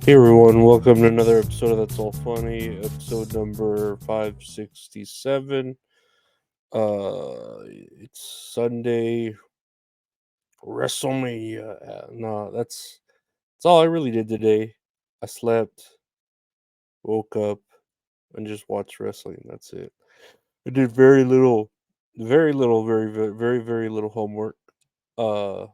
Hey everyone, welcome to another episode of That's All Funny, episode number 567. It's Sunday, WrestleMania. No, that's all I really did today. I slept, woke up, and just watched wrestling. That's it. I did very little, very little homework. Uh,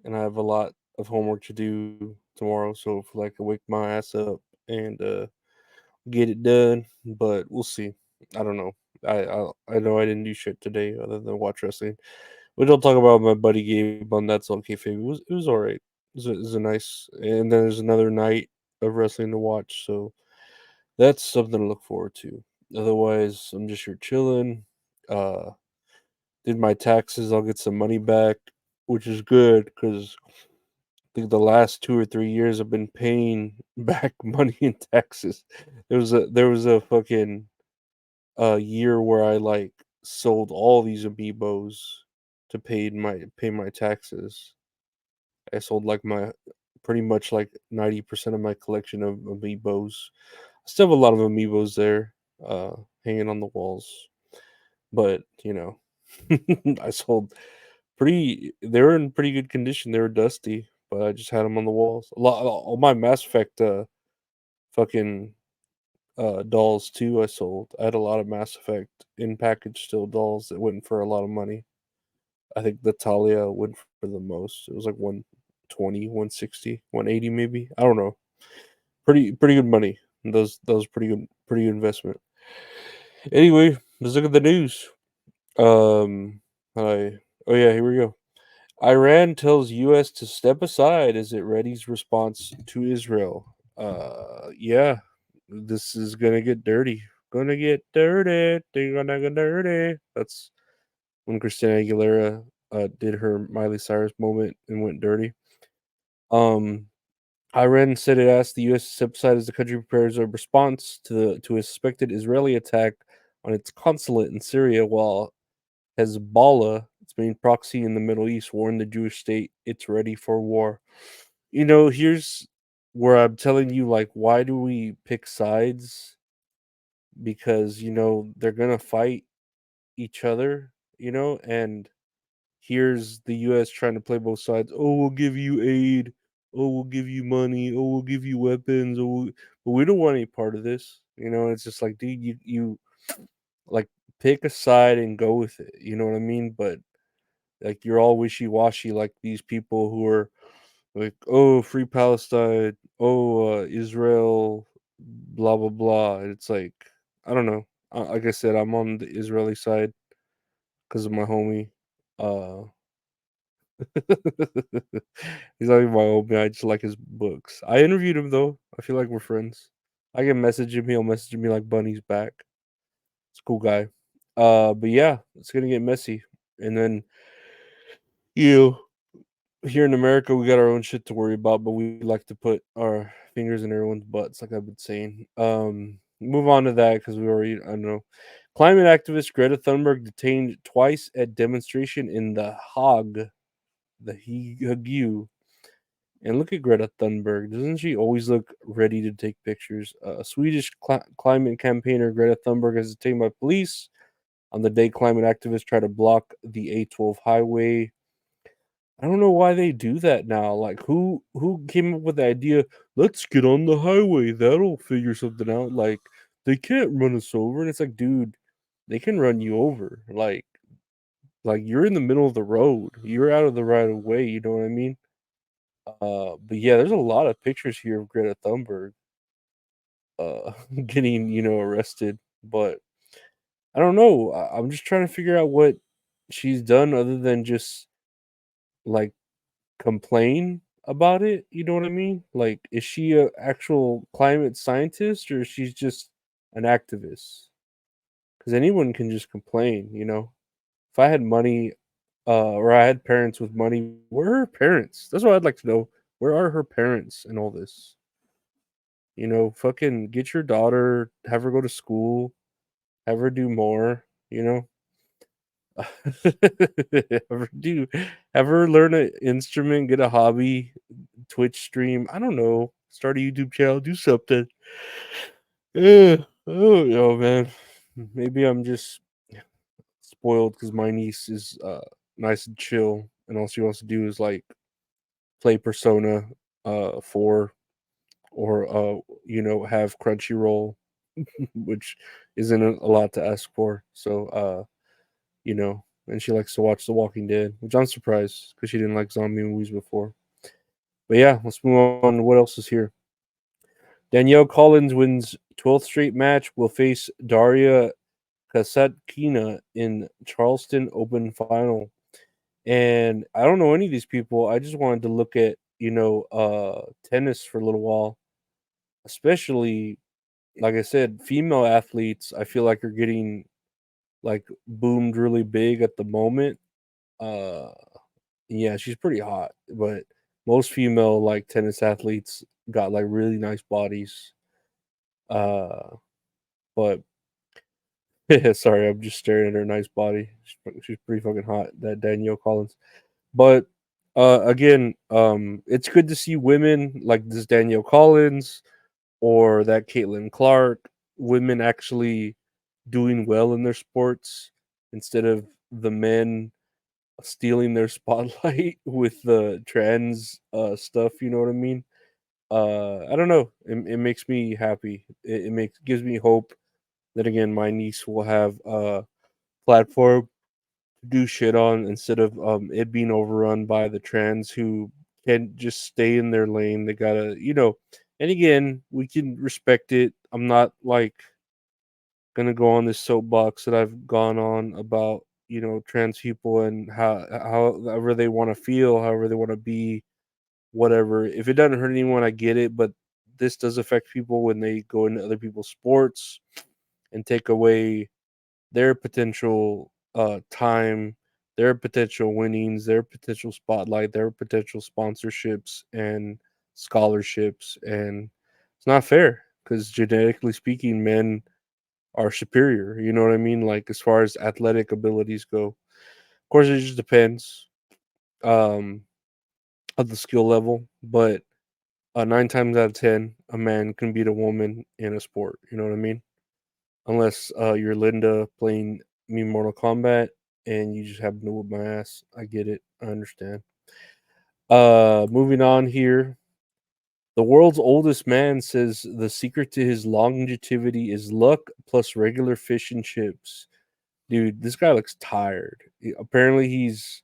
and I have a lot of homework to do tomorrow, so if I can wake my ass up and get it done, but we'll see. I don't know. I know I didn't do shit today other than watch wrestling. We don't talk about my buddy Gabe on That's Okay Fave. It was all right. It was a nice, and then there's another night of wrestling to watch, so that's something to look forward to. Otherwise, I'm just here chilling. Uh, did my taxes. I'll get some money back, which is good because I think the last 2 or 3 years I've been paying back money in taxes. There was a fucking year where I like sold all these amiibos to pay my taxes. I sold like my pretty much like 90% of my collection of amiibos. I still have a lot of amiibos there, hanging on the walls, but I sold pretty. They were in pretty good condition. They were dusty, but I just had them on the walls. A lot, all my Mass Effect, fucking dolls too. I sold. I had a lot of Mass Effect in package still dolls that went for a lot of money. I think the Talia went for the most. It was like 120, 160, 180 maybe. I don't know. Pretty good money. Those pretty good investment. Anyway, let's look at the news. I oh yeah, here we go. Iran tells US to step aside as it readies response to Israel. Yeah, this is gonna get dirty. Gonna get dirty. They're gonna get dirty. That's when Christina Aguilera did her Miley Cyrus moment and went dirty. Um, Iran said it asked the U.S. to step aside as the country prepares a response to a suspected Israeli attack on its consulate in Syria, while Hezbollah, its main proxy in the Middle East, warned the Jewish state it's ready for war. Here's where I'm telling you, like, why do we pick sides? Because they're gonna fight each other, and here's the US trying to play both sides. Oh, we'll give you aid. Oh, we'll give you money. Oh, we'll give you weapons. But we don't want any part of this. It's just like, dude, you like pick a side and go with it. You know what I mean? But like you're all wishy washy, like these people who are like, oh, free Palestine. Oh, Israel. Blah blah blah. And it's like, I don't know. Like I said, I'm on the Israeli side because of my homie. Uh, He's not even my old man. I just like his books. I interviewed him though. I feel like we're friends. I can message him. He'll message me like Bunny's back. It's a cool guy. But yeah, it's gonna get messy. And then you here in America, we got our own shit to worry about, but we like to put our fingers in everyone's butts, like I've been saying. Move on to that because we already, I don't know. Climate activist Greta Thunberg detained twice at demonstration in the Hague. And look at Greta Thunberg. Doesn't she always look ready to take pictures? A Swedish climate campaigner, Greta Thunberg, is detained by police on the day climate activists try to block the A12 highway. I don't know why they do that now. Like, who came up with the idea? Let's get on the highway. That'll figure something out. Like, they can't run us over. And it's like, dude, they can run you over. Like you're in the middle of the road. You're out of the right of way. You know what I mean? But yeah, there's a lot of pictures here of Greta Thunberg getting, arrested. But I don't know. I'm just trying to figure out what she's done other than just like complain about it. You know what I mean? Like, is she a actual climate scientist or she's just an activist? Because anyone can just complain. If I had money, or I had parents with money, where are her parents? That's what I'd like to know. Where are her parents in all this? Fucking get your daughter, have her go to school, have her do more, you know? have her do have her learn an instrument, get a hobby, Twitch stream. I don't know. Start a YouTube channel, do something. Yeah. Oh, yo, man. Maybe I'm just spoiled because my niece is nice and chill, and all she wants to do is like play Persona 4 or have Crunchyroll, which isn't a lot to ask for. So and she likes to watch The Walking Dead, which I'm surprised because she didn't like zombie movies before. But yeah, let's move on to what else is here. Danielle Collins wins 12th straight match, will face Daria Kasatkina in Charleston Open final. And I don't know any of these people. I just wanted to look at, tennis for a little while, especially like I said, female athletes I feel like are getting like boomed really big at the moment. Uh yeah, she's pretty hot, but most female like tennis athletes got like really nice bodies. Uh but sorry, I'm just staring at her nice body. She's pretty fucking hot, that Danielle Collins. But again, it's good to see women like this Danielle Collins or that Caitlin Clark, women actually doing well in their sports instead of the men stealing their spotlight with the trans stuff. You know what I mean? I don't know. It makes me happy. It makes gives me hope that again my niece will have a platform to do shit on instead of it being overrun by the trans who can just stay in their lane. They gotta, and again, we can respect it. I'm not like gonna go on this soapbox that I've gone on about trans people and however they want to feel, however they want to be, whatever. If it doesn't hurt anyone, I get it, but this does affect people when they go into other people's sports and take away their potential time, their potential winnings, their potential spotlight, their potential sponsorships and scholarships, and it's not fair because genetically speaking, men are superior. You know what I mean? Like as far as athletic abilities go, of course, it just depends um, of the skill level. But 9 times out of 10, a man can beat a woman in a sport. You know what I mean? Unless you're Linda playing me Mortal Kombat and you just happen to whoop my ass. I get it. I understand. Moving on here. The world's oldest man says the secret to his longevity is luck plus regular fish and chips. Dude, this guy looks tired. Apparently, he's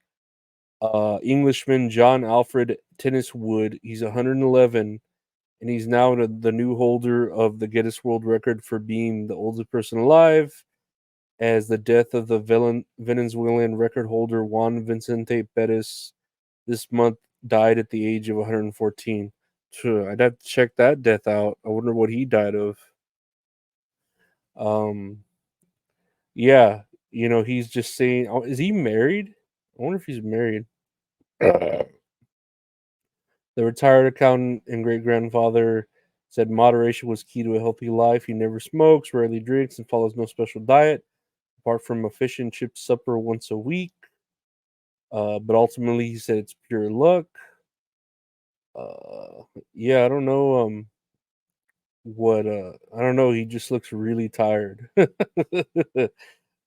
Englishman John Alfred Tennis Wood. He's 111, and he's now the new holder of the Guinness World Record for being the oldest person alive. As the death of the Venezuelan record holder Juan Vicente Perez this month died at the age of 114. Sure, I'd have to check that death out. I wonder what he died of. Um, yeah, he's just saying, oh, is he married? I wonder if he's married. The retired accountant and great grandfather said moderation was key to a healthy life. He never smokes, rarely drinks, and follows no special diet apart from a fish and chip supper once a week. But ultimately, he said it's pure luck. Uh, yeah, I don't know. I don't know. He just looks really tired. I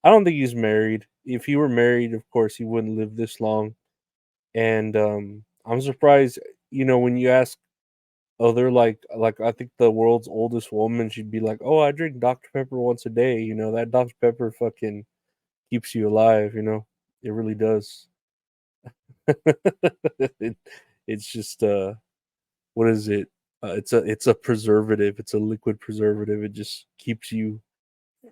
don't think he's married. If he were married, of course, he wouldn't live this long. And I'm surprised. When you ask other like I think the world's oldest woman, she'd be like, "Oh, I drink Dr Pepper once a day." That Dr Pepper fucking keeps you alive. It really does. it, it's just what is it? It's a preservative. It's a liquid preservative. It just keeps you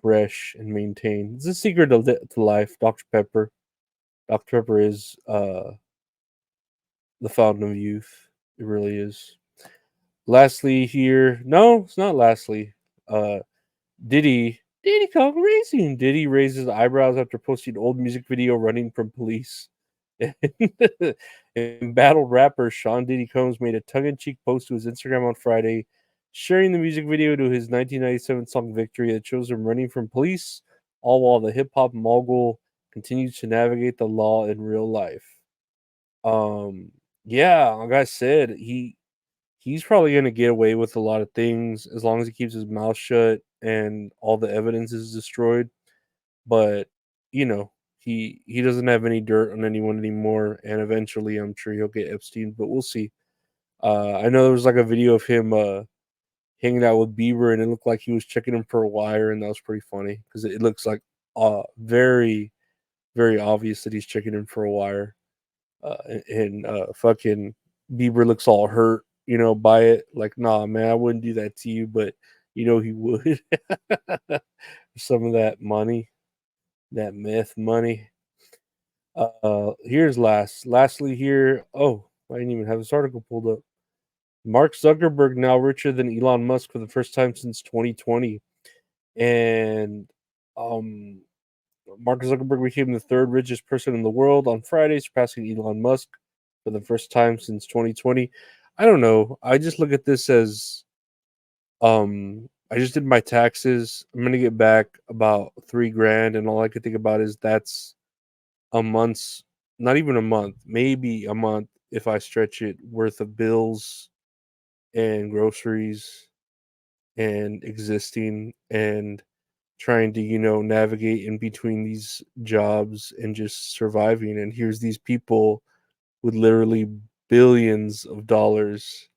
fresh and maintained. It's a secret to life. Dr Pepper. Dr Pepper is the fountain of youth. It really is. Lastly, here, no, it's not. Lastly, uh, Diddy Kong Racing. Diddy raises eyebrows after posting old music video running from police. Embattled rapper Sean Diddy Combs made a tongue-in-cheek post to his Instagram on Friday, sharing the music video to his 1997 song "Victory" that shows him running from police, all while the hip hop mogul continues to navigate the law in real life. Um, yeah, like I said, he he's probably gonna get away with a lot of things as long as he keeps his mouth shut and all the evidence is destroyed. But, you know, he doesn't have any dirt on anyone anymore, and eventually I'm sure he'll get Epstein, but we'll see. I know there was like a video of him hanging out with Bieber, and it looked like he was checking him for a wire, and that was pretty funny because it looks like very, very obvious that he's checking him for a wire. And fucking Bieber looks all hurt, by it. Like, nah, man, I wouldn't do that to you, but he would. Some of that money, that meth money. Here's lastly here. Oh, I didn't even have this article pulled up. Mark Zuckerberg now richer than Elon Musk for the first time since 2020, and um, Mark Zuckerberg became the third richest person in the world on Friday, surpassing Elon Musk for the first time since 2020. I don't know. I just look at this as I just did my taxes. I'm gonna get back about 3 grand, and all I could think about is that's a month's, not even a month, maybe a month if I stretch it, worth of bills and groceries and existing and trying to, navigate in between these jobs and just surviving. And here's these people with literally billions of dollars,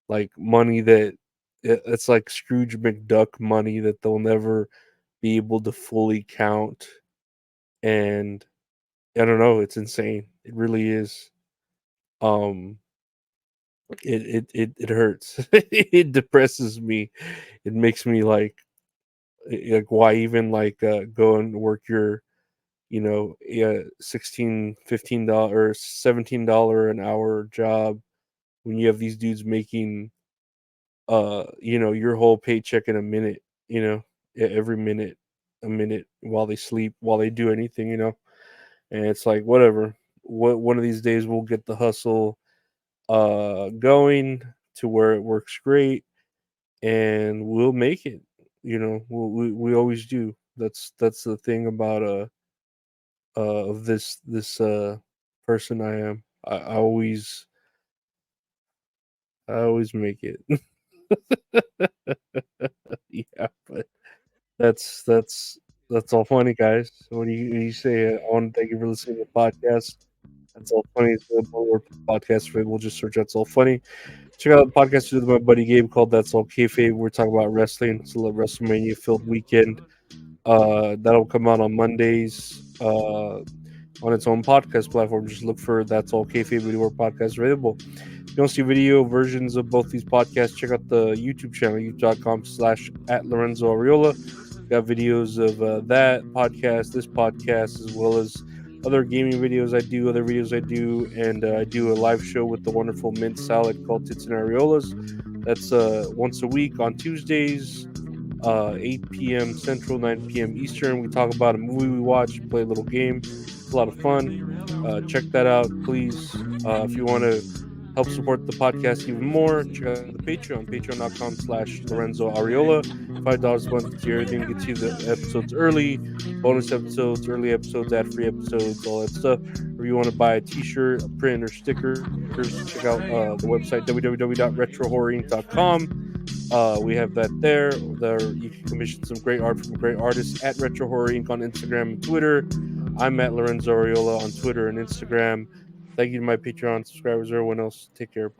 like money that it's like Scrooge McDuck money that they'll never be able to fully count. And I don't know, it's insane. It really is. Um it hurts. It depresses me. It makes me like why even go and work your 16 $15 or $17 an hour job when you have these dudes making your whole paycheck in a minute, every minute, a minute, while they sleep, while they do anything, and it's like whatever. What One of these days we'll get the hustle going to where it works great, and we'll make it. We always do. That's the thing about of this person I am. I always make it. Yeah, but that's that's all funny, guys. What do you say? I want to thank you for listening to the podcast. That's all funny. It's available where podcast for We'll just search That's All Funny. Check out the podcast with my buddy Gabe called That's All Kayfabe. We're talking about wrestling. It's a little WrestleMania filled weekend. That'll come out on Mondays. On its own podcast platform. Just look for That's All Kayfabe Video Podcast available. If you want to see video versions of both these podcasts, check out the YouTube channel, youtube.com/@Lorenzo Ariola. Got videos of that podcast, this podcast, as well as other gaming videos other videos I do, and I do a live show with the wonderful mint salad called Tits and Ariolas. That's once a week on Tuesdays, 8 p.m. Central, 9 p.m. Eastern. We talk about a movie we watch, play a little game. It's a lot of fun. Check that out, please. If you want to help support the podcast even more, check out the Patreon, patreon.com/Lorenzo Ariola. $5 a month gets you everything, gets you the episodes early, bonus episodes, early episodes, ad-free episodes, all that stuff. Or if you want to buy a t-shirt, a print, or stickers, check out the website, www.retrohorrorinc.com. We have that there. There you can commission some great art from great artists at Retro Horror Inc. on Instagram and Twitter. I'm at Lorenzo Ariola on Twitter and Instagram. Thank you to my Patreon subscribers, everyone else. Take care. Bye.